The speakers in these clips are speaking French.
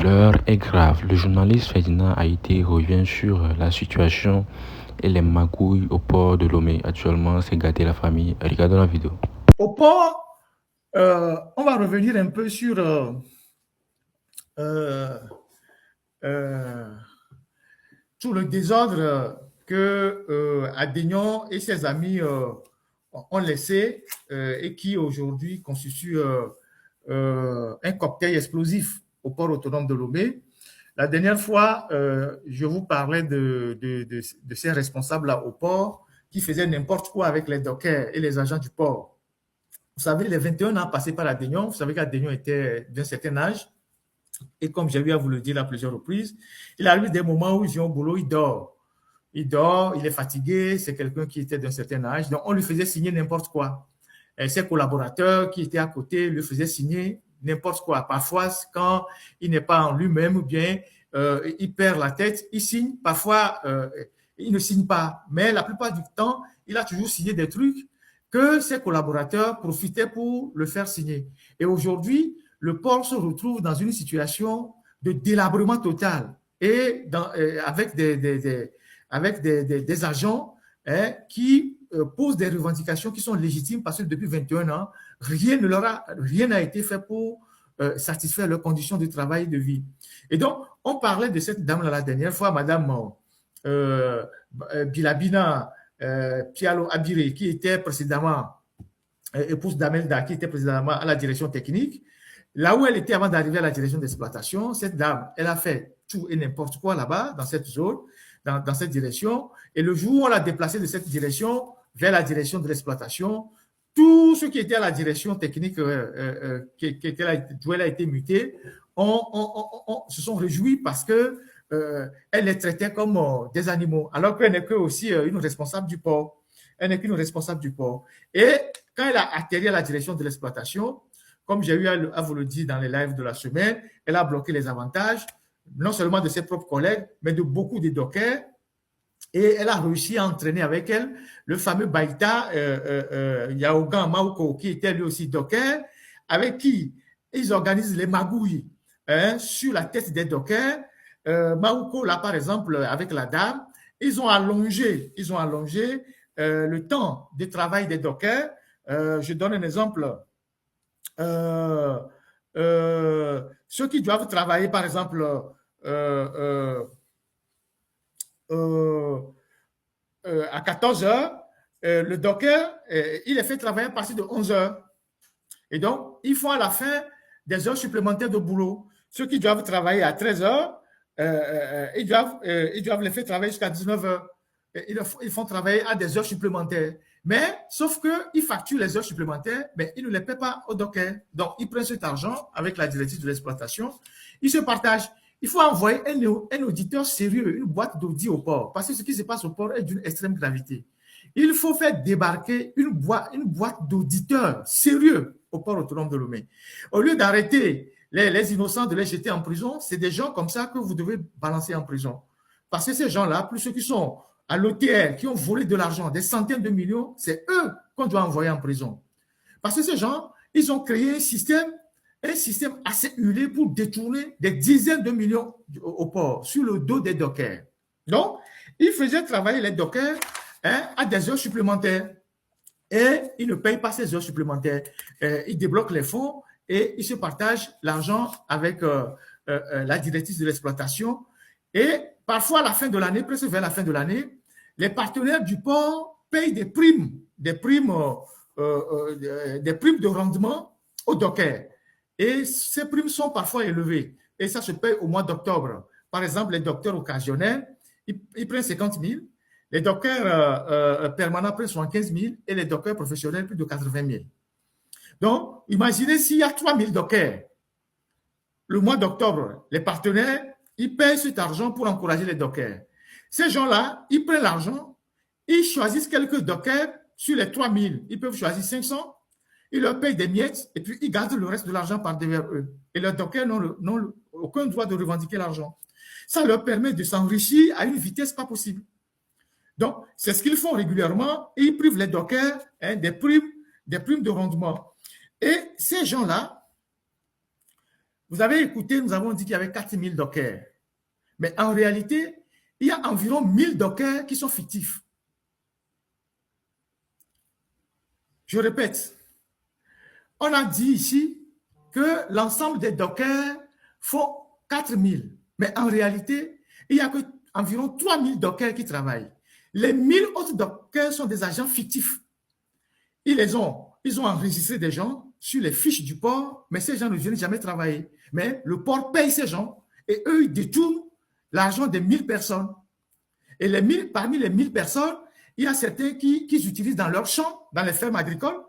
L'heure est grave. Le journaliste Ferdinand Haïté revient sur la situation et les magouilles au port de Lomé. Actuellement, c'est gâter la famille. Regardons la vidéo. Au port, on va revenir un peu sur tout le désordre que Adignon et ses amis ont laissé et qui aujourd'hui constitue un cocktail explosif au port autonome de Lomé. La dernière fois, je vous parlais de ces responsables-là au port qui faisaient n'importe quoi avec les dockers et les agents du port. Vous savez, les 21 ans passés par Adignon, vous savez qu'Adignon était d'un certain âge. Et comme j'ai eu à vous le dire à plusieurs reprises, il a eu des moments où il vient au boulot, il dort. Il dort, il est fatigué, c'est quelqu'un qui était d'un certain âge. Donc, on lui faisait signer n'importe quoi. Et ses collaborateurs qui étaient à côté lui faisaient signer n'importe quoi. Parfois, quand il n'est pas en lui-même ou bien il perd la tête, il signe. Parfois, il ne signe pas. Mais la plupart du temps, il a toujours signé des trucs que ses collaborateurs profitaient pour le faire signer. Et aujourd'hui, le port se retrouve dans une situation de délabrement total et avec des agents qui posent des revendications qui sont légitimes parce que depuis 21 ans, rien n'a été fait pour satisfaire leurs conditions de travail et de vie. Et donc, on parlait de cette dame la dernière fois, Madame Bilabina Pialo Abiré, qui était précédemment épouse d'Amelda, qui était précédemment à la direction technique. Là où elle était avant d'arriver à la direction d'exploitation, cette dame, elle a fait tout et n'importe quoi là-bas, dans cette zone, dans cette direction. Et le jour où on l'a déplacée de cette direction vers la direction de l'exploitation, tous ceux qui étaient à la direction technique d'où elle a été mutée se sont réjouis parce que elle les traitait comme des animaux, alors qu'elle n'est que aussi une responsable du port. Elle n'est qu'une responsable du port. Et quand elle a atterri à la direction de l'exploitation, comme j'ai eu à vous le dire dans les lives de la semaine, elle a bloqué les avantages, non seulement de ses propres collègues, mais de beaucoup de dockers. Et elle a réussi à entraîner avec elle le fameux Baïta Yaogan Maouko, qui était lui aussi docker, avec qui ils organisent les magouilles sur la tête des dockers. Maouko, là, par exemple, avec la dame, ils ont allongé le temps de travail des dockers. Je donne un exemple. Ceux qui doivent travailler, par exemple, à 14 heures, le docker, il est fait travailler à partir de 11 heures. Et donc, il faut à la fin des heures supplémentaires de boulot. Ceux qui doivent travailler à 13 heures, ils doivent les faire travailler jusqu'à 19 heures. Ils font travailler à des heures supplémentaires. Mais, sauf qu'ils facturent les heures supplémentaires, mais ils ne les paient pas au docker. Donc, ils prennent cet argent avec la directive de l'exploitation, ils se partagent. Il faut envoyer un auditeur sérieux, une boîte d'audit au port, parce que ce qui se passe au port est d'une extrême gravité. Il faut faire débarquer une boîte d'auditeurs sérieux au port autonome de Lomé. Au lieu d'arrêter les innocents, de les jeter en prison, c'est des gens comme ça que vous devez balancer en prison. Parce que ces gens-là, plus ceux qui sont à l'OTR, qui ont volé de l'argent, des centaines de millions, c'est eux qu'on doit envoyer en prison. Parce que ces gens, ils ont créé un système assez huilé pour détourner des dizaines de millions au port sur le dos des dockers. Donc, ils faisaient travailler les dockers à des heures supplémentaires et ils ne payent pas ces heures supplémentaires. Ils débloquent les fonds et ils se partagent l'argent avec la directrice de l'exploitation. Et parfois, à la fin de l'année, presque vers la fin de l'année, les partenaires du port payent des primes de rendement aux dockers. Et ces primes sont parfois élevées. Et ça se paye au mois d'octobre. Par exemple, les docteurs occasionnels, ils prennent 50 000. Les dockers permanents prennent 75 000 et les dockers professionnels plus de 80 000. Donc, imaginez s'il y a 3 000 dockers. Le mois d'octobre, les partenaires, ils payent cet argent pour encourager les dockers. Ces gens-là, ils prennent l'argent, ils choisissent quelques dockers sur les 3 000. Ils peuvent choisir 500, ils leur payent des miettes et puis ils gardent le reste de l'argent par derrière eux. Et les dockers n'ont aucun droit de revendiquer l'argent. Ça leur permet de s'enrichir à une vitesse pas possible. Donc, c'est ce qu'ils font régulièrement et ils privent les dockers des primes de rendement. Et ces gens-là Vous avez écouté, nous avons dit qu'il y avait 4000 dockers. Mais en réalité, il y a environ 1000 dockers qui sont fictifs. Je répète, on a dit ici que l'ensemble des dockers font 4000. Mais en réalité, il n'y a qu'environ 3000 dockers qui travaillent. Les 1000 autres dockers sont des agents fictifs. Ils ont enregistré des gens sur les fiches du port, mais ces gens ne viennent jamais travailler. Mais le port paye ces gens et eux, ils détournent l'argent des 1000 personnes. Et parmi les 1000 personnes, il y a certains qui utilisent dans leurs champs, dans les fermes agricoles,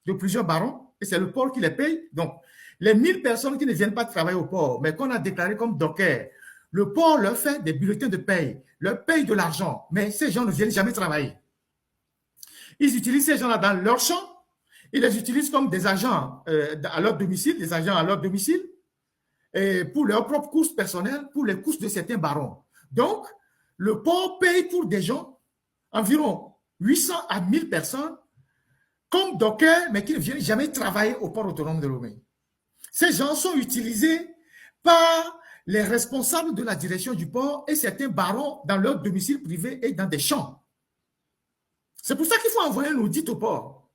de plusieurs barons, et c'est le port qui les paye. Donc, les 1000 personnes qui ne viennent pas travailler au port, mais qu'on a déclaré comme dockers, le port leur fait des bulletins de paye, leur paye de l'argent, mais ces gens ne viennent jamais travailler. Ils utilisent ces gens-là dans leurs champs, ils les utilisent comme des agents à leur domicile, des agents à leur domicile, et pour leurs propres courses personnelles, pour les courses de certains barons. Donc, le port paye pour des gens, environ 800 à 1000 personnes, comme dockers, mais qui ne viennent jamais travailler au port autonome de Lomé. Ces gens sont utilisés par les responsables de la direction du port et certains barons dans leur domicile privé et dans des champs. C'est pour ça qu'il faut envoyer un audit au port.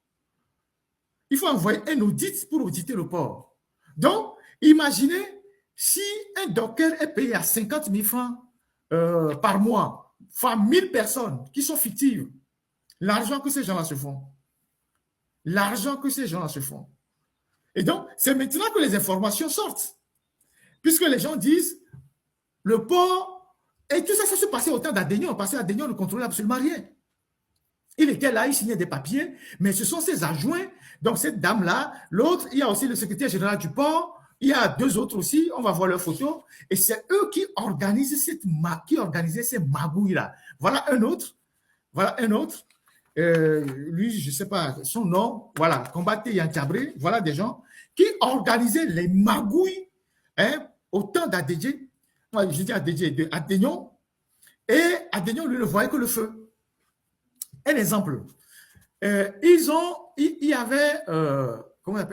Il faut envoyer un audit pour auditer le port. Donc, imaginez si un docker est payé à 50 000 francs par mois, fois 1000 personnes qui sont fictives, l'argent que ces gens-là se font. L'argent que ces gens-là se font. Et donc, c'est maintenant que les informations sortent. Puisque les gens disent, le port, et tout ça, ça se passait au temps d'Adénion, parce qu'Adénion ne contrôlait absolument rien. Il était là, il signait des papiers, mais ce sont ses adjoints, donc cette dame-là, l'autre, il y a aussi le secrétaire général du port, il y a deux autres aussi, on va voir leurs photos, et c'est eux qui organisent ces magouilles-là. Voilà un autre, lui, je ne sais pas son nom, voilà, Combatté Yankabré, voilà des gens qui organisaient les magouilles au temps d'Adénion, je dis Adénion, et Adénion, lui, ne voyait que le feu. Un exemple, il y avait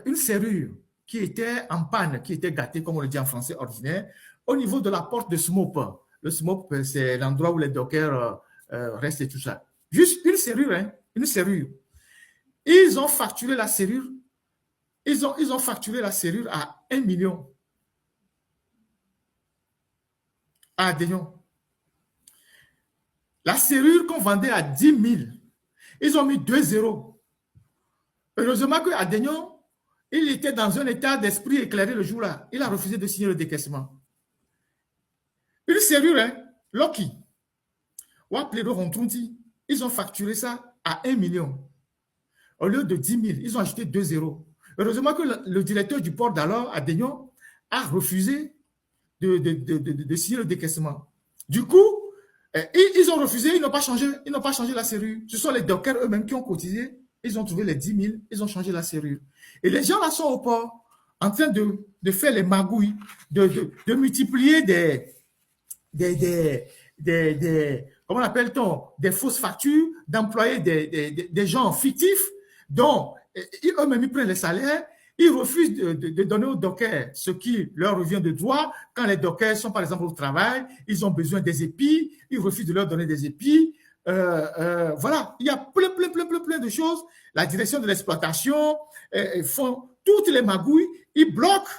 une serrure qui était en panne, qui était gâtée, comme on le dit en français ordinaire, au niveau de la porte de Smope. Le Smope, c'est l'endroit où les dockers restent et tout ça. Juste une serrure, une serrure. Ils ont facturé la serrure. Ils ont facturé la serrure à 1 million. À Adénion. La serrure qu'on vendait à 10 000. Ils ont mis 2 zéros. Heureusement que Adénion, il était dans un état d'esprit éclairé le jour-là. Il a refusé de signer le décaissement. Une serrure, Loki. Ils ont facturé ça à 1 million. Au lieu de 10 000, ils ont acheté 2 zéros. Heureusement que le directeur du port d'alors, Adénion, a refusé de signer le décaissement. Du coup, ils ont refusé, ils n'ont pas changé la serrure. Ce sont les dockers eux-mêmes qui ont cotisé. Ils ont trouvé les 10 000, ils ont changé la serrure. Et les gens là sont au port, en train de faire les magouilles, de multiplier comment appelle-t-on, des fausses factures, d'employer des gens fictifs, dont eux-mêmes ils prennent les salaires. Ils refusent de donner aux dockers ce qui leur revient de droit. Quand les dockers sont, par exemple, au travail, ils ont besoin des épis, ils refusent de leur donner des épis. Voilà, il y a plein de choses. La direction de l'exploitation font toutes les magouilles, ils bloquent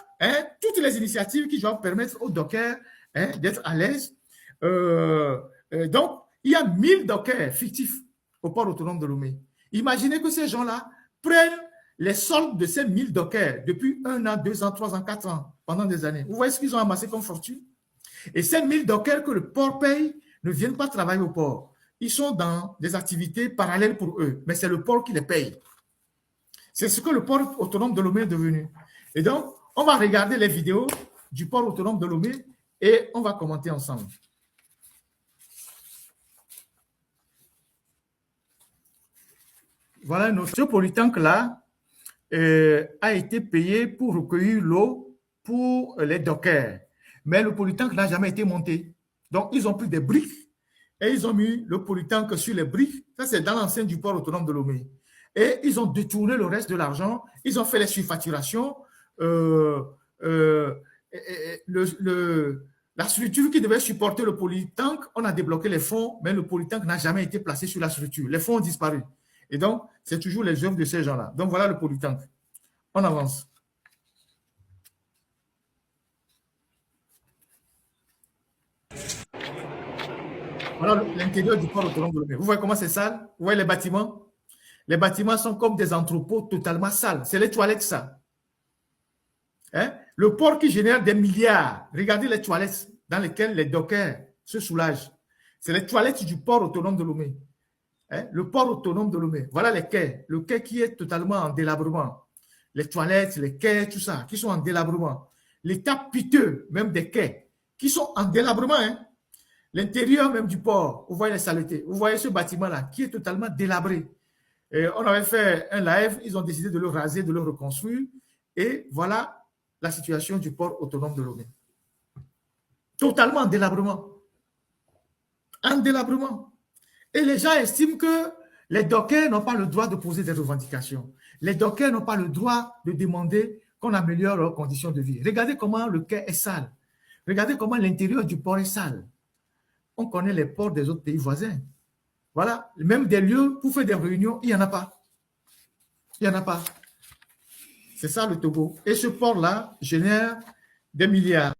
toutes les initiatives qui doivent permettre aux dockers d'être à l'aise. Donc, il y a 1000 dockers fictifs au port autonome de Lomé. Imaginez que ces gens-là prennent les soldes de ces 1000 dockers depuis 1 an, 2 ans, 3 ans, 4 ans, pendant des années. Vous voyez ce qu'ils ont amassé comme fortune? Et ces 1000 dockers que le port paye ne viennent pas travailler au port. Ils sont dans des activités parallèles pour eux, mais c'est le port qui les paye. C'est ce que le port autonome de Lomé est devenu. Et donc, on va regarder les vidéos du port autonome de Lomé et on va commenter ensemble. Voilà, notre polytank là a été payé pour recueillir l'eau pour les dockers. Mais le polytank n'a jamais été monté. Donc, ils ont pris des briques et ils ont mis le polytank sur les briques. Ça, c'est dans l'enceinte du port autonome de Lomé. Et ils ont détourné le reste de l'argent. Ils ont fait les surfacturations. la structure qui devait supporter le polytank, on a débloqué les fonds, mais le polytank n'a jamais été placé sur la structure. Les fonds ont disparu. Et donc, c'est toujours les œuvres de ces gens-là. Donc, voilà le polytank. On avance. Voilà l'intérieur du port autonome de Lomé. Vous voyez comment c'est sale? Vous voyez les bâtiments? Les bâtiments sont comme des entrepôts totalement sales. C'est les toilettes, ça. Hein? Le port qui génère des milliards. Regardez les toilettes dans lesquelles les dockers se soulagent. C'est les toilettes du port autonome de Lomé. Hein? Le port autonome de Lomé. Voilà les quais. Le quai qui est totalement en délabrement. Les toilettes, les quais, tout ça, qui sont en délabrement. L'état piteux, même des quais, qui sont en délabrement. Hein? L'intérieur même du port, vous voyez les saletés. Vous voyez ce bâtiment-là qui est totalement délabré. Et on avait fait un live, ils ont décidé de le raser, de le reconstruire. Et voilà la situation du port autonome de Lomé. Totalement en délabrement. En délabrement. Et les gens estiment que les dockers n'ont pas le droit de poser des revendications. Les dockers n'ont pas le droit de demander qu'on améliore leurs conditions de vie. Regardez comment le quai est sale. Regardez comment l'intérieur du port est sale. On connaît les ports des autres pays voisins. Voilà. Même des lieux pour faire des réunions, il n'y en a pas. Il n'y en a pas. C'est ça le Togo. Et ce port-là génère des milliards.